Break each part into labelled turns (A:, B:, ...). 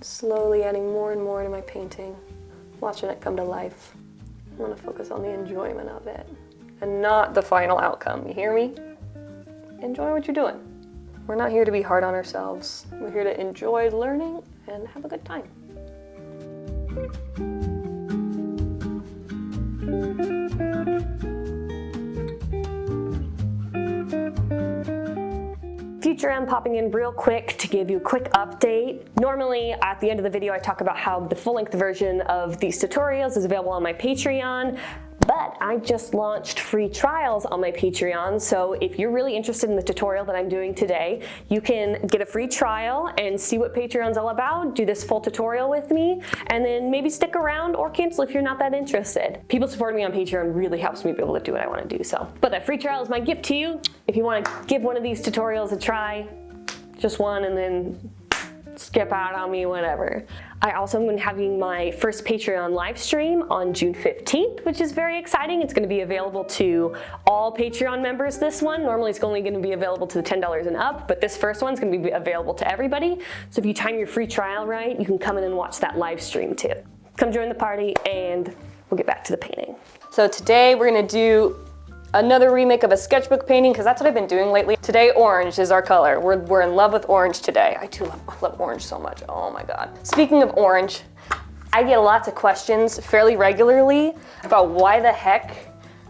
A: Slowly adding more and more to my painting, watching it come to life. I want to focus on the enjoyment of it and not the final outcome. You hear me? Enjoy what you're doing. We're not here to be hard on ourselves. We're here to enjoy learning and have a good time. Future M popping in real quick to give you a quick update. Normally at the end of the video I talk about how the full-length version of these tutorials is available on my Patreon, but I just launched free trials on my Patreon, so if you're really interested in the tutorial that I'm doing today, you can get a free trial and see what Patreon's all about, do this full tutorial with me, and then maybe stick around or cancel if you're not that interested. People supporting me on Patreon really helps me be able to do what I want to do, but that free trial is my gift to you. If you want to give one of these tutorials a try, just one and then skip out on me, whatever. I also am going to be having my first Patreon live stream on June 15th, which is very exciting. It's going to be available to all Patreon members, this one. Normally it's only going to be available to the $10 and up, but this first one's going to be available to everybody. So if you time your free trial right, you can come in and watch that live stream too. Come join the party and we'll get back to the painting. So today we're going to do another remake of a sketchbook painting, because that's what I've been doing lately. Today, orange is our color. We're in love with orange today. I love orange so much. Oh my God. Speaking of orange, I get lots of questions fairly regularly about why the heck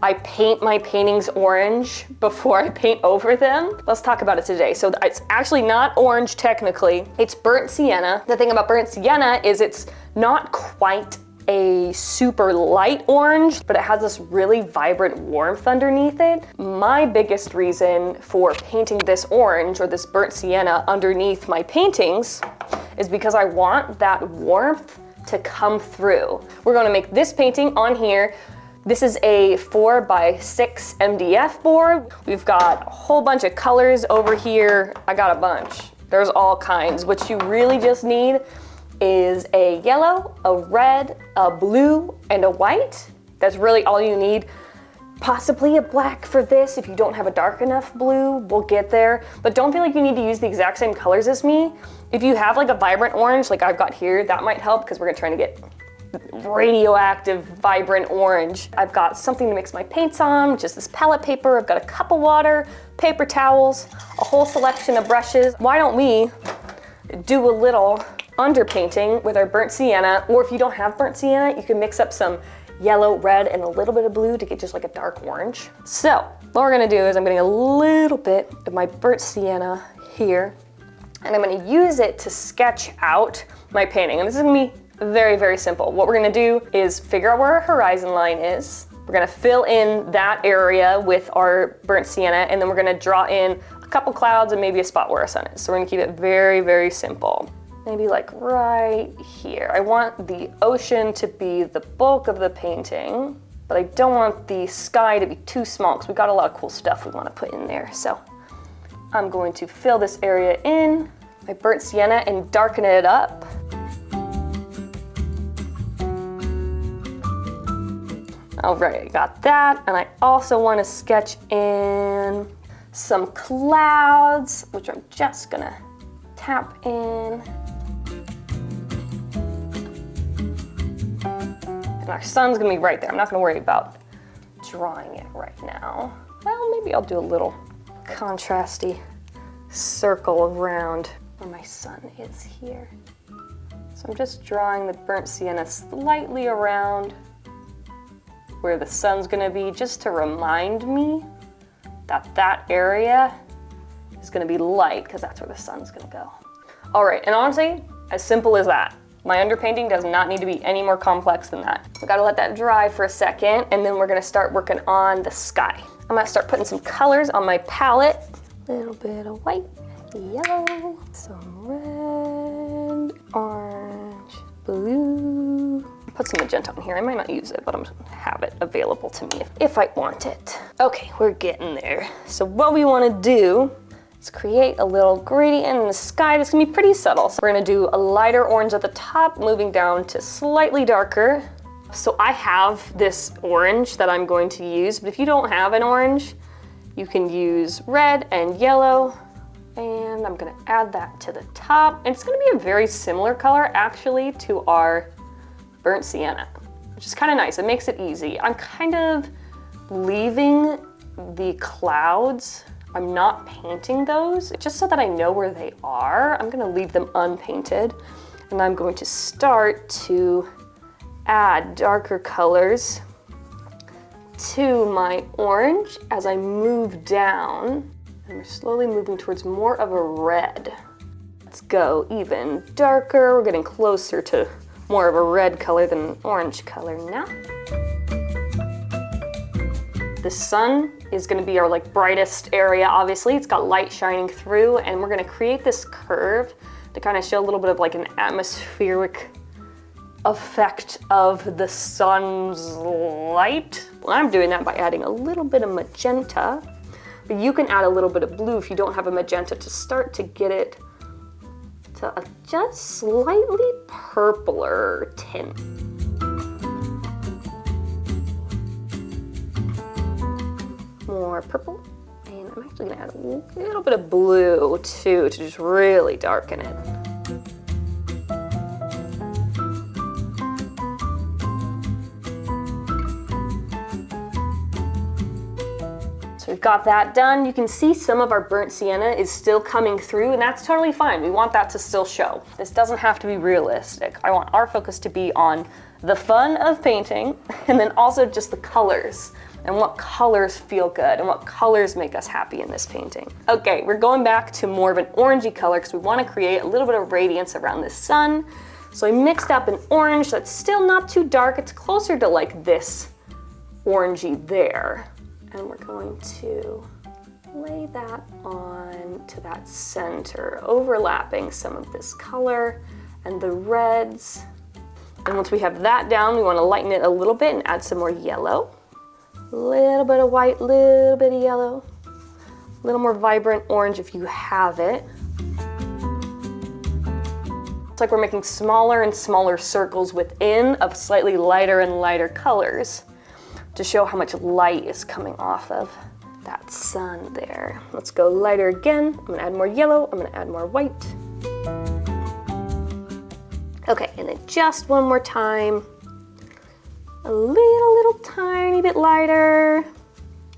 A: I paint my paintings orange before I paint over them. Let's talk about it today. So it's actually not orange technically. It's burnt sienna. The thing about burnt sienna is it's not quite a super light orange, but it has this really vibrant warmth underneath it. My biggest reason for painting this orange or this burnt sienna underneath my paintings is because I want that warmth to come through. We're going to make this painting on here. This is a 4x6 MDF board. We've got a whole bunch of colors over here. I got a bunch. There's all kinds. What you really just need is a yellow, a red, a blue, and a white. That's really all you need. Possibly a black for this if you don't have a dark enough blue, we'll get there. But don't feel like you need to use the exact same colors as me. If you have like a vibrant orange like I've got here, that might help because we're gonna try to get radioactive, vibrant orange. I've got something to mix my paints on, which is this palette paper. I've got a cup of water, paper towels, a whole selection of brushes. Why don't we do a little underpainting with our burnt sienna, or if you don't have burnt sienna, you can mix up some yellow, red, and a little bit of blue to get just like a dark orange. So what we're gonna do is I'm getting a little bit of my burnt sienna here, and I'm gonna use it to sketch out my painting. And this is gonna be very, very simple. What we're gonna do is figure out where our horizon line is. We're gonna fill in that area with our burnt sienna, and then we're gonna draw in a couple clouds and maybe a spot where our sun is. So we're gonna keep it very, very simple. Maybe like right here. I want the ocean to be the bulk of the painting, but I don't want the sky to be too small because we've got a lot of cool stuff we want to put in there. So I'm going to fill this area in, my burnt sienna, and darken it up. All right, I got that. And I also want to sketch in some clouds, which I'm just gonna tap in. And our sun's gonna be right there. I'm not gonna worry about drawing it right now. Well, maybe I'll do a little contrasty circle around where my sun is here. So I'm just drawing the burnt sienna slightly around where the sun's gonna be, just to remind me that that area is gonna be light, because that's where the sun's gonna go. All right, and honestly, as simple as that. My underpainting does not need to be any more complex than that. So gotta let that dry for a second, and then we're gonna start working on the sky. I'm gonna start putting some colors on my palette. A little bit of white, yellow, some red, orange, blue. Put some magenta on here. I might not use it, but I'm gonna have it available to me if I want it. Okay, we're getting there. So what we wanna do, let's create a little gradient in the sky that's gonna be pretty subtle. So we're gonna do a lighter orange at the top, moving down to slightly darker. So I have this orange that I'm going to use, but if you don't have an orange, you can use red and yellow and
B: And I'm gonna add that to the top. And it's gonna be a very similar color actually to our burnt sienna, which is kind of nice. It makes it easy. I'm kind of leaving the clouds. I'm not painting those just so that I know where they are. I'm gonna leave them unpainted. And I'm going to start to add darker colors to my orange as I move down. And we're slowly moving towards more of a red. Let's go even darker. We're getting closer to more of a red color than an orange color now. The sun is gonna be our like brightest area, obviously. It's got light shining through, and we're gonna create this curve to kind of show a little bit of like an atmospheric effect of the sun's light. Well, I'm doing that by adding a little bit of magenta, but you can add a little bit of blue if you don't have a magenta to start to get it to a just slightly purpler tint. More purple, and I'm actually gonna add a little bit of blue too to just really darken it. So we've got that done. You can see some of our burnt sienna is still coming through, and that's totally fine. We want that to still show. This doesn't have to be realistic. I want our focus to be on the fun of painting, and then also just the colors, and what colors feel good, and what colors make us happy in this painting. Okay, we're going back to more of an orangey color because we want to create a little bit of radiance around the sun. So I mixed up an orange that's still not too dark. It's closer to like this orangey there. And we're going to lay that on to that center, overlapping some of this color and the reds. And once we have that down, we want to lighten it a little bit and add some more yellow. A little bit of white, little bit of yellow, a little more vibrant orange if you have it. It's like we're making smaller and smaller circles within of slightly lighter and lighter colors to show how much light is coming off of that sun there. Let's go lighter again. I'm gonna add more yellow, I'm gonna add more white. Okay, and then just one more time. A little tiny bit lighter,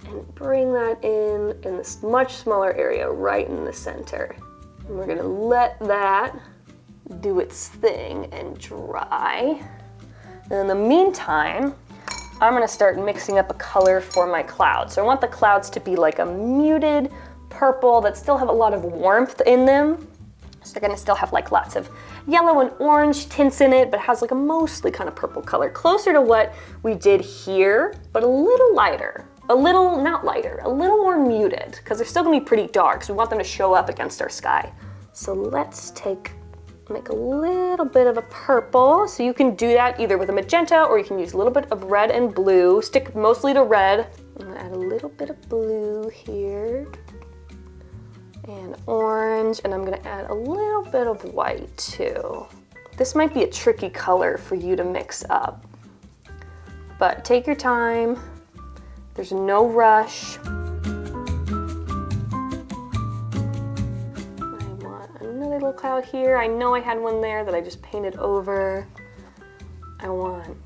B: and bring that in this much smaller area right in the center. And we're gonna let that do its thing and dry. And in the meantime, I'm gonna start mixing up a color for my clouds. So I want the clouds to be like a muted purple that still have a lot of warmth in them. So they're gonna still have like lots of yellow and orange tints in it, but has like a mostly kind of purple color, closer to what we did here, but a little lighter. A little, not lighter, a little more muted, because they're still gonna be pretty dark, so we want them to show up against our sky. So let's make a little bit of a purple. So you can do that either with a magenta, or you can use a little bit of red and blue. Stick mostly to red. I'm gonna add a little bit of blue here, and orange, and I'm gonna add a little bit of white too. This might be a tricky color for you to mix up, but take your time. There's no rush. Little cloud here. I know I had one there that I just painted over. I want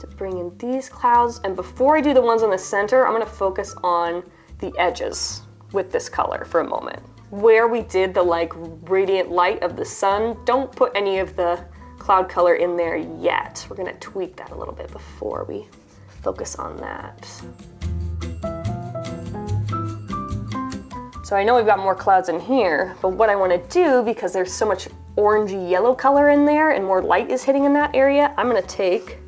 B: to bring in these clouds, and before I do the ones on the center, I'm going to focus on the edges with this color for a moment. Where we did the like radiant light of the sun, don't put any of the cloud color in there yet. We're going to tweak that a little bit before we focus on that. So I know we've got more clouds in here, but what I want to do, because there's so much orangey yellow color in there and more light is hitting in that area, I'm going to take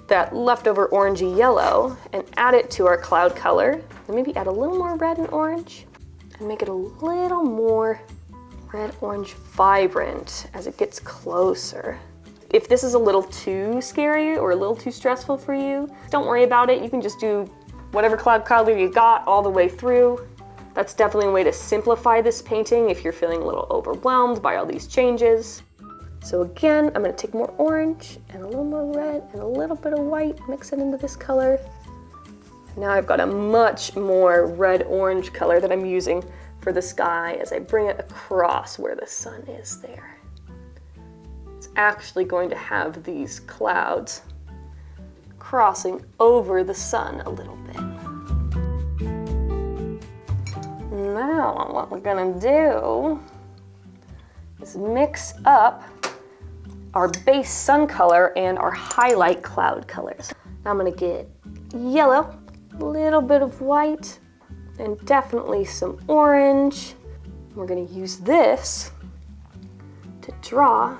B: that leftover orangey yellow and add it to our cloud color, and maybe add a little more red and orange and make it a little more red orange vibrant as it gets closer. If this is a little too scary or a little too stressful for you, don't worry about it. You can just do whatever cloud color you got all the way through. That's definitely a way to simplify this painting if you're feeling a little overwhelmed by all these changes. So again, I'm gonna take more orange and a little more red and a little bit of white, mix it into this color. Now I've got a much more red-orange color that I'm using for the sky as I bring it across where the sun is there. It's actually going to have these clouds crossing over the sun a little bit. Now what we're gonna do is mix up our base sun color and our highlight cloud colors. Now I'm gonna get yellow, a little bit of white, and definitely some orange. We're gonna use this to draw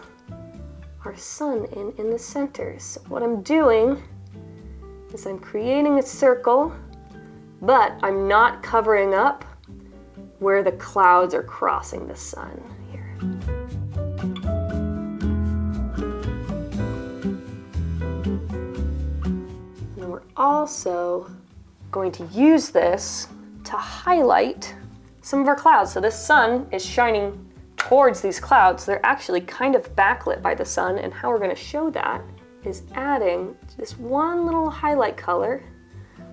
B: our sun in the center. So what I'm doing is I'm creating a circle, but I'm not covering up where the clouds are crossing the sun here. And we're also going to use this to highlight some of our clouds. So this sun is shining towards these clouds. They're actually kind of backlit by the sun, and how we're going to show that is adding just one little highlight color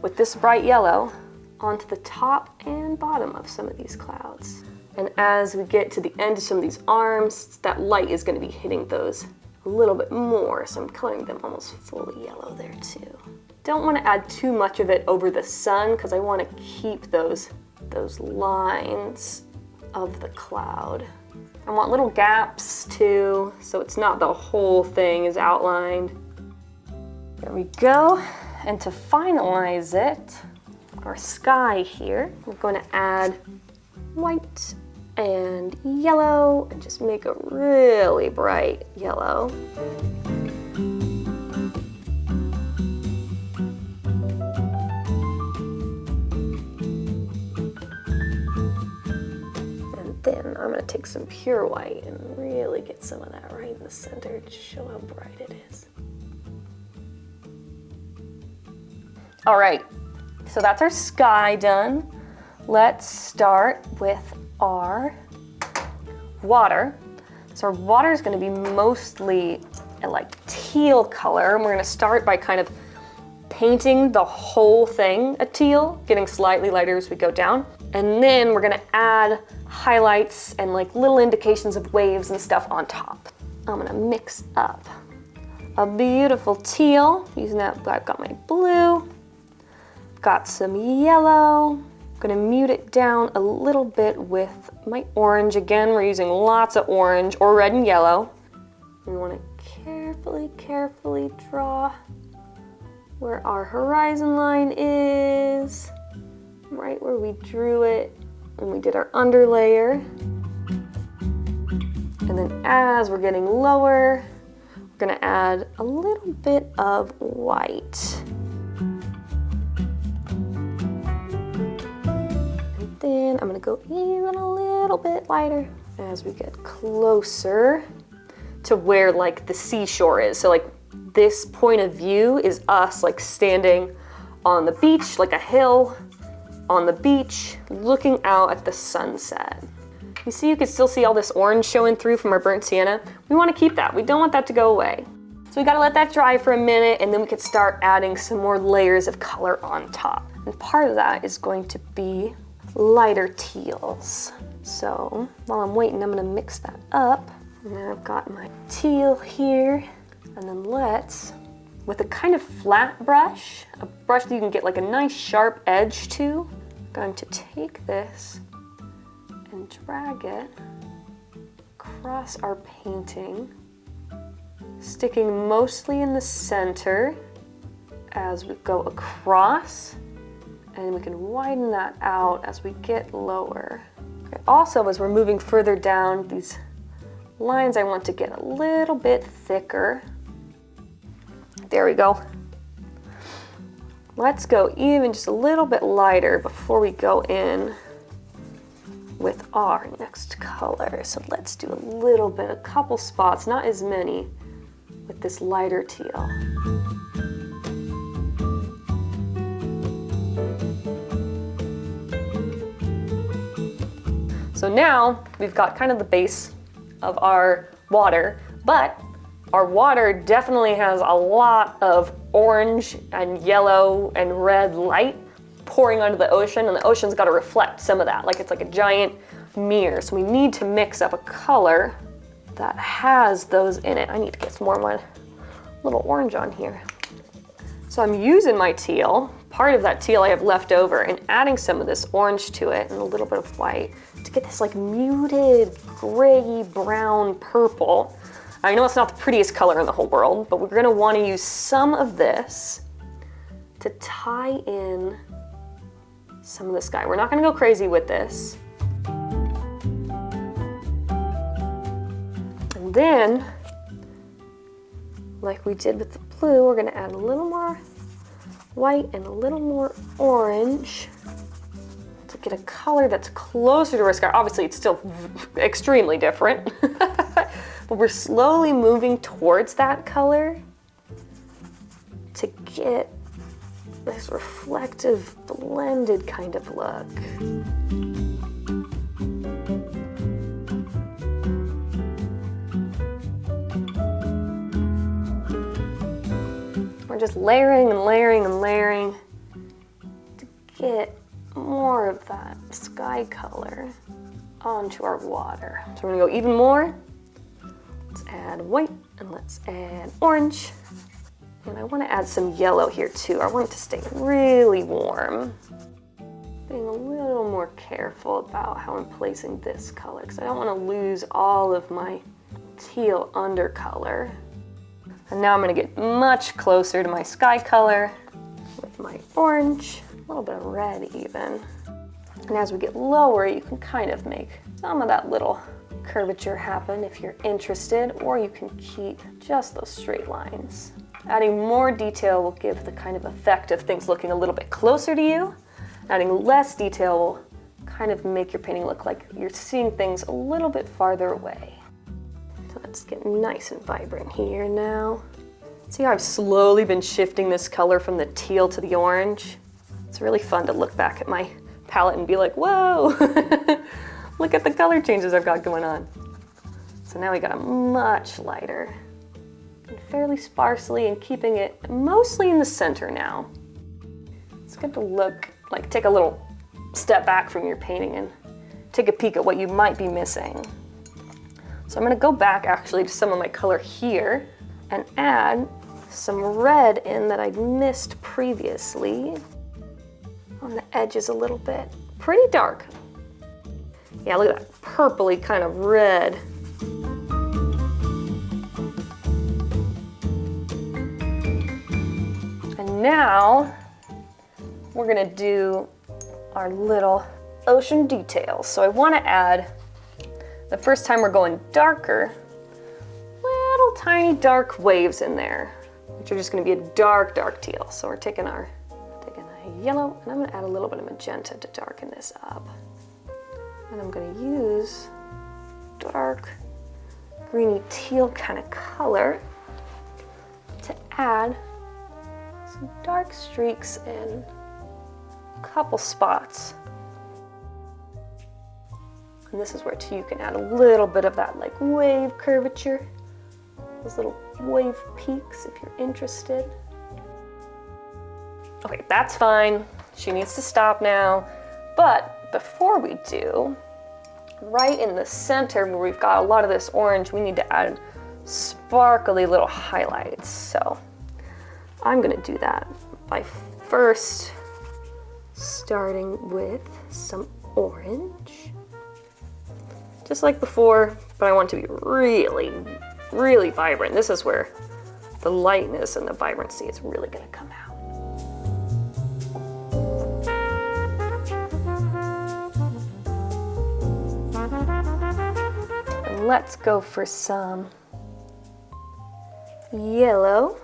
B: with this bright yellow onto the top and bottom of some of these clouds. And as we get to the end of some of these arms, that light is going to be hitting those a little bit more, so I'm coloring them almost fully yellow there too. Don't want to add too much of it over the sun because I want to keep those lines of the cloud. I want little gaps too, so it's not the whole thing is outlined. There we go. And to finalize it, our sky here, we're going to add white and yellow and just make a really bright yellow. And then I'm going to take some pure white and really get some of that right in the center to show how bright it is. All right. So that's our sky done. Let's start with our water. So our water is going to be mostly a like teal color, and we're going to start by kind of painting the whole thing a teal, getting slightly lighter as we go down. And then we're going to add highlights and like little indications of waves and stuff on top. I'm going to mix up a beautiful teal. Using that, I've got my blue. Got some yellow. I'm gonna mute it down a little bit with my orange. Again, we're using lots of orange or red and yellow. We wanna carefully draw where our horizon line is, right where we drew it when we did our underlayer. And then as we're getting lower, we're gonna add a little bit of white. Then I'm gonna go even a little bit lighter as we get closer to where like the seashore is. So like this point of view is us like standing on the beach, like a hill on the beach, looking out at the sunset. You see, you can still see all this orange showing through from our burnt sienna. We wanna keep that. We don't want that to go away. So we gotta let that dry for a minute, and then we can start adding some more layers of color on top. And part of that is going to be lighter teals. So while I'm waiting, I'm gonna mix that up. And then I've got my teal here. And then let's, with a kind of flat brush, a brush that you can get like a nice sharp edge to, I'm going to take this and drag it across our painting, sticking mostly in the center as we go across. And we can widen that out as we get lower. Okay. Also, as we're moving further down, these lines I want to get a little bit thicker. There we go. Let's go even just a little bit lighter before we go in with our next color. So let's do a little bit, a couple spots, not as many, with this lighter teal. So now we've got kind of the base of our water, but our water definitely has a lot of orange and yellow and red light pouring onto the ocean, and the ocean's got to reflect some of that, like it's like a giant mirror. So we need to mix up a color that has those in it. I need to get some more of my little orange on here. So I'm using my teal, part of that teal I have left over, and adding some of this orange to it and a little bit of white to get this like muted gray, brown, purple. I know it's not the prettiest color in the whole world, but we're gonna wanna use some of this to tie in some of the sky. We're not gonna go crazy with this. And then, like we did with the blue, we're gonna add a little more white and a little more orange to get a color that's closer to our sky. Obviously, it's still extremely different, but we're slowly moving towards that color to get this reflective, blended kind of look. We're just layering and layering and layering to get more of that sky color onto our water. So we're gonna go even more. Let's add white and let's add orange. And I want to add some yellow here too. I want it to stay really warm. Being a little more careful about how I'm placing this color because I don't want to lose all of my teal undercolor. And now I'm going to get much closer to my sky color with my orange, a little bit of red even. And as we get lower, you can kind of make some of that little curvature happen if you're interested, or you can keep just those straight lines. Adding more detail will give the kind of effect of things looking a little bit closer to you. Adding less detail will kind of make your painting look like you're seeing things a little bit farther away. So let's get nice and vibrant here now. See how I've slowly been shifting this color from the teal to the orange? It's really fun to look back at my palette and be like, whoa, look at the color changes I've got going on. So now we got a much lighter, and fairly sparsely, and keeping it mostly in the center now. It's good to look, like take a little step back from your painting and take a peek at what you might be missing. So I'm gonna go back actually to some of my color here and add some red in that I'd missed previously on the edges a little bit. Pretty dark. Yeah, look at that purpley kind of red. And now we're gonna do our little ocean details. So I wanna add, the first time we're going darker, little tiny dark waves in there, which are just gonna be a dark, dark teal. So we're taking a yellow, and I'm gonna add a little bit of magenta to darken this up. And I'm gonna use dark, greeny teal kind of color to add some dark streaks in a couple spots. And this is where too you can add a little bit of that like wave curvature, those little wave peaks if you're interested. Okay, that's fine. She needs to stop now. But before we do, right in the center where we've got a lot of this orange, we need to add sparkly little highlights. So I'm gonna do that by first starting with some orange, just like before, but I want it to be really, really vibrant. This is where the lightness and the vibrancy is really gonna come out. And let's go for some yellow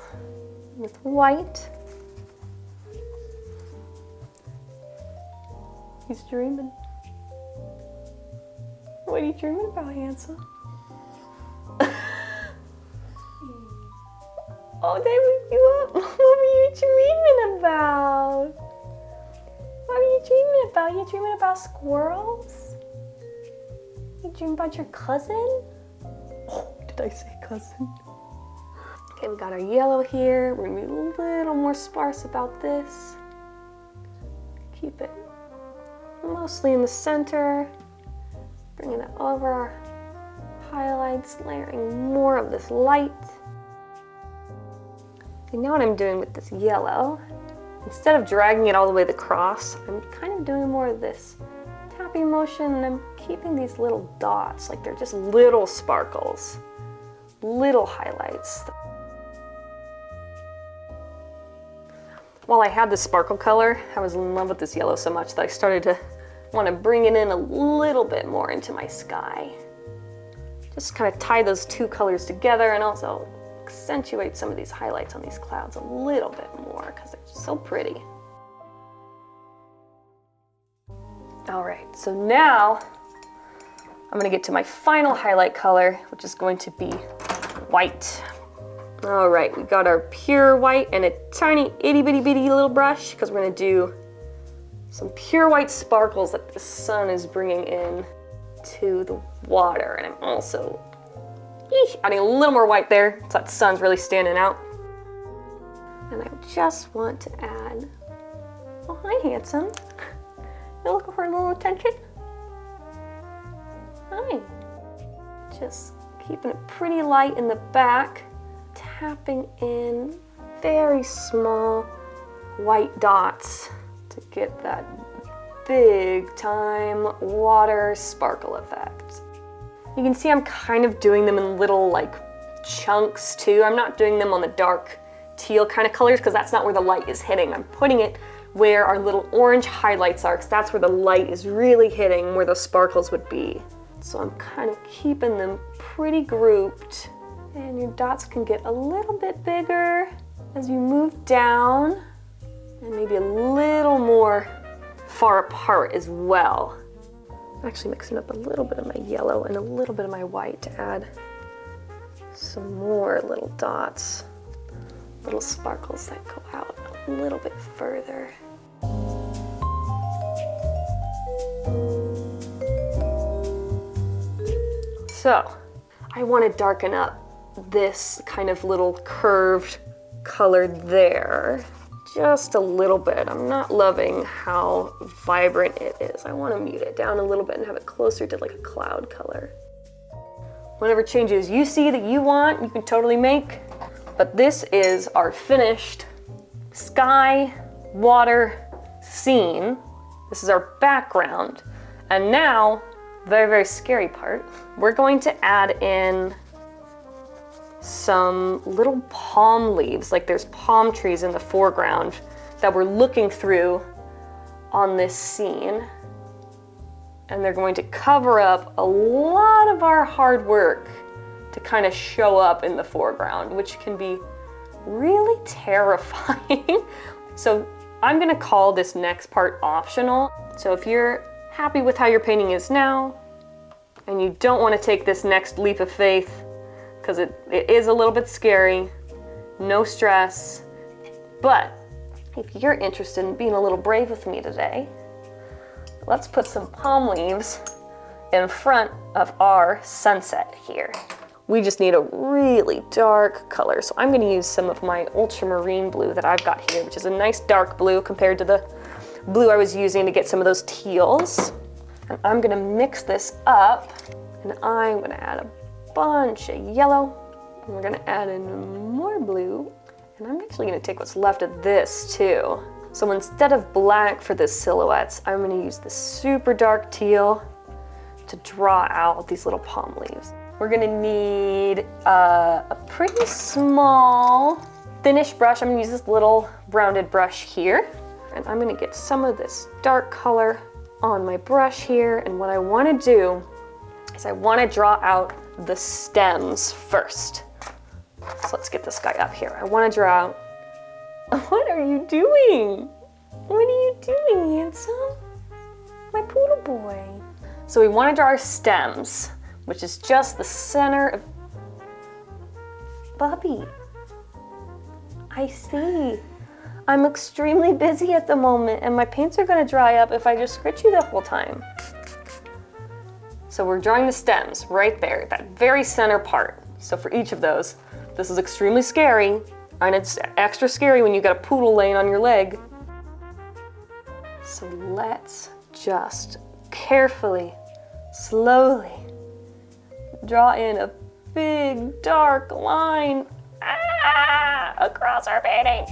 B: with white. He's dreaming. What are you dreaming about, handsome? Oh, they wake you up. What were you dreaming about? What were you dreaming about? You dreaming about squirrels? You dreaming about your cousin? Oh, did I say cousin? Okay, we got our yellow here. We're gonna be a little more sparse about this. Keep it mostly in the center. Bringing it over our highlights, layering more of this light. You know what I'm doing with this yellow? Instead of dragging it all the way across, I'm kind of doing more of this tapping motion, and I'm keeping these little dots, like they're just little sparkles, little highlights. While I had the sparkle color, I was in love with this yellow so much that I started to want to bring it in a little bit more into my sky. Just kind of tie those two colors together and also accentuate some of these highlights on these clouds a little bit more because they're so pretty. All right, so now I'm gonna get to my final highlight color, which is going to be white. All right, we got our pure white and a tiny itty bitty bitty little brush because we're gonna do some pure white sparkles that the sun is bringing in to the water. And I'm also adding a little more white there so that the sun's really standing out. And I just want to add, oh hi handsome. You looking for a little attention? Hi. Just keeping it pretty light in the back, tapping in very small white dots to get that big time water sparkle effect. You can see I'm kind of doing them in little like chunks too. I'm not doing them on the dark teal kind of colors because that's not where the light is hitting. I'm putting it where our little orange highlights are because that's where the light is really hitting, where those sparkles would be. So I'm kind of keeping them pretty grouped, and your dots can get a little bit bigger as you move down and maybe a little more far apart as well. I'm actually mixing up a little bit of my yellow and a little bit of my white to add some more little dots, little sparkles that go out a little bit further. So I want to darken up this kind of little curved color there just a little bit. I'm not loving how vibrant it is. I want to mute it down a little bit and have it closer to like a cloud color. Whatever changes you see that you want, you can totally make. But this is our finished sky, water scene. This is our background. And now, very, very scary part, we're going to add in some little palm leaves, like there's palm trees in the foreground that we're looking through on this scene. And they're going to cover up a lot of our hard work to kind of show up in the foreground, which can be really terrifying. So I'm gonna call this next part optional. So if you're happy with how your painting is now, and you don't want to take this next leap of faith, because it is a little bit scary, no stress. But if you're interested in being a little brave with me today, let's put some palm leaves in front of our sunset here. We just need a really dark color. So I'm gonna use some of my ultramarine blue that I've got here, which is a nice dark blue compared to the blue I was using to get some of those teals. And I'm gonna mix this up, and I'm gonna add a bunch of yellow, and we're gonna add in more blue, and I'm actually gonna take what's left of this too. So instead of black for the silhouettes, I'm gonna use this super dark teal to draw out these little palm leaves. We're gonna need a pretty small, thinnish brush. I'm gonna use this little rounded brush here, and I'm gonna get some of this dark color on my brush here, and what I wanna do is I wanna draw out the stems first. So let's get this guy up here. I wanna draw out, what are you doing? What are you doing, handsome? My poodle boy. So we wanna draw our stems, which is just the center of, Bubby, I see. I'm extremely busy at the moment and my paints are gonna dry up if I just scritch you the whole time. So we're drawing the stems right there, that very center part. So for each of those, this is extremely scary, and it's extra scary when you got a poodle laying on your leg. So let's just carefully, slowly draw in a big dark line across our painting.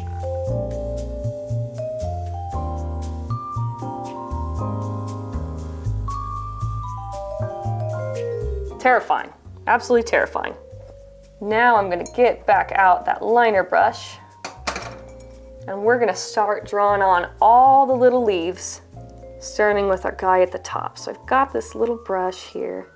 B: Terrifying, absolutely terrifying. Now I'm gonna get back out that liner brush and we're gonna start drawing on all the little leaves, starting with our guy at the top. So I've got this little brush here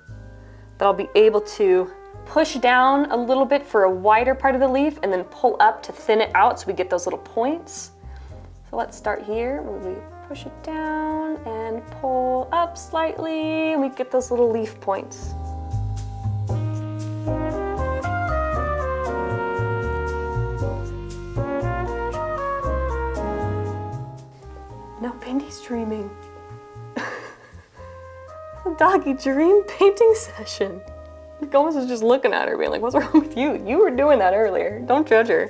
B: that I'll be able to push down a little bit for a wider part of the leaf and then pull up to thin it out so we get those little points. So let's start here, where we push it down and pull up slightly and we get those little leaf points. Now Bendy's dreaming. It's a doggy dream painting session. Gomez is just looking at her being like, what's wrong with you? You were doing that earlier. Don't judge her.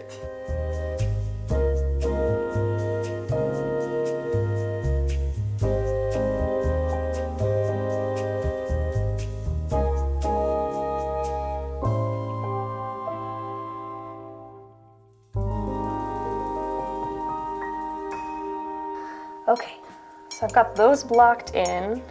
B: Okay, so I've got those blocked in.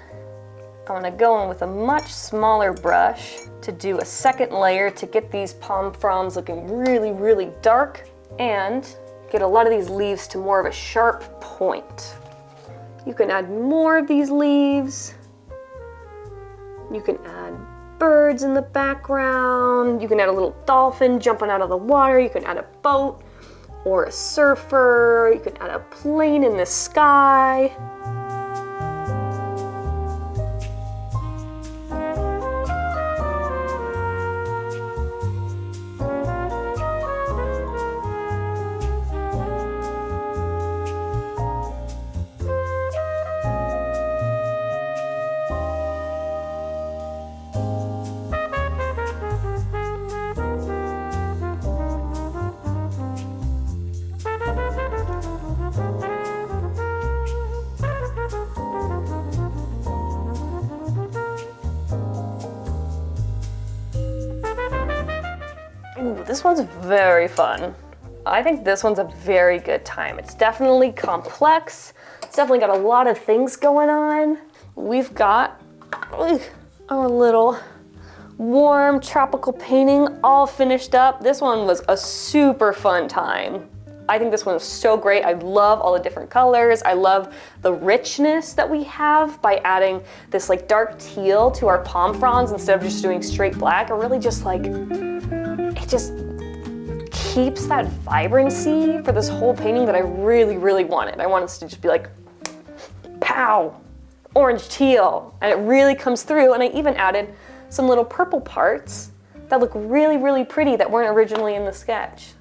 B: I'm gonna go in with a much smaller brush to do a second layer to get these palm fronds looking really, really dark and get a lot of these leaves to more of a sharp point. You can add more of these leaves. You can add birds in the background. You can add a little dolphin jumping out of the water. You can add a boat or a surfer. You can add a plane in the sky. Ooh, this one's very fun. I think this one's a very good time. It's definitely complex. It's definitely got a lot of things going on. We've got our little warm tropical painting all finished up. This one was a super fun time. I think this one is so great. I love all the different colors. I love the richness that we have by adding this like dark teal to our palm fronds instead of just doing straight black. It really just like, it just keeps that vibrancy for this whole painting that I really, really wanted. I wanted it to just be like, pow, orange teal, and it really comes through. And I even added some little purple parts that look really, really pretty that weren't originally in the sketch.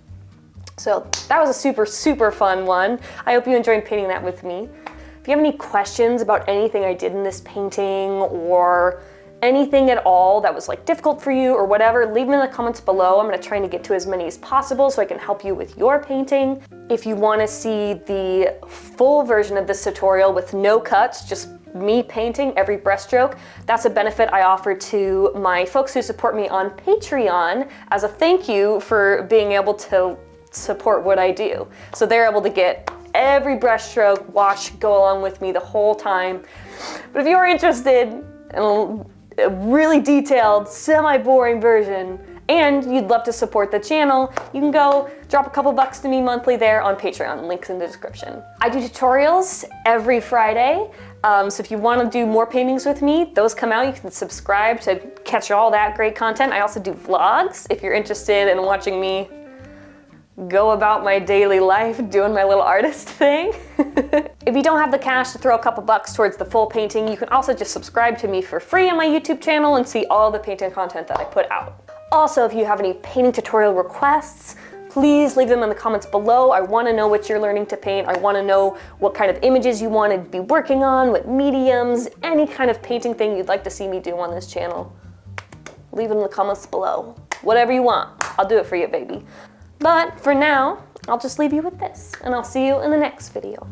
B: So that was a super, super fun one. I hope you enjoyed painting that with me. If you have any questions about anything I did in this painting or anything at all that was like difficult for you or whatever, leave them in the comments below. I'm gonna try to get to as many as possible so I can help you with your painting. If you wanna see the full version of this tutorial with no cuts, just me painting every brushstroke, that's a benefit I offer to my folks who support me on Patreon as a thank you for being able to support what I do. So they're able to get every brushstroke, watch, go along with me the whole time. But if you're interested in a really detailed, semi-boring version, and you'd love to support the channel, you can go drop a couple bucks to me monthly there on Patreon, links in the description. I do tutorials every Friday, so if you want to do more paintings with me, those come out. You can subscribe to catch all that great content. I also do vlogs if you're interested in watching me go about my daily life doing my little artist thing. If you don't have the cash to throw a couple bucks towards the full painting, you can also just subscribe to me for free on my YouTube channel and see all the painting content that I put out. Also, if you have any painting tutorial requests, please leave them in the comments below. I want to know what you're learning to paint. I want to know what kind of images you want to be working on, what mediums, any kind of painting thing you'd like to see me do on this channel. Leave them in the comments below. Whatever you want, I'll do it for you, baby. But for now, I'll just leave you with this, and I'll see you in the next video.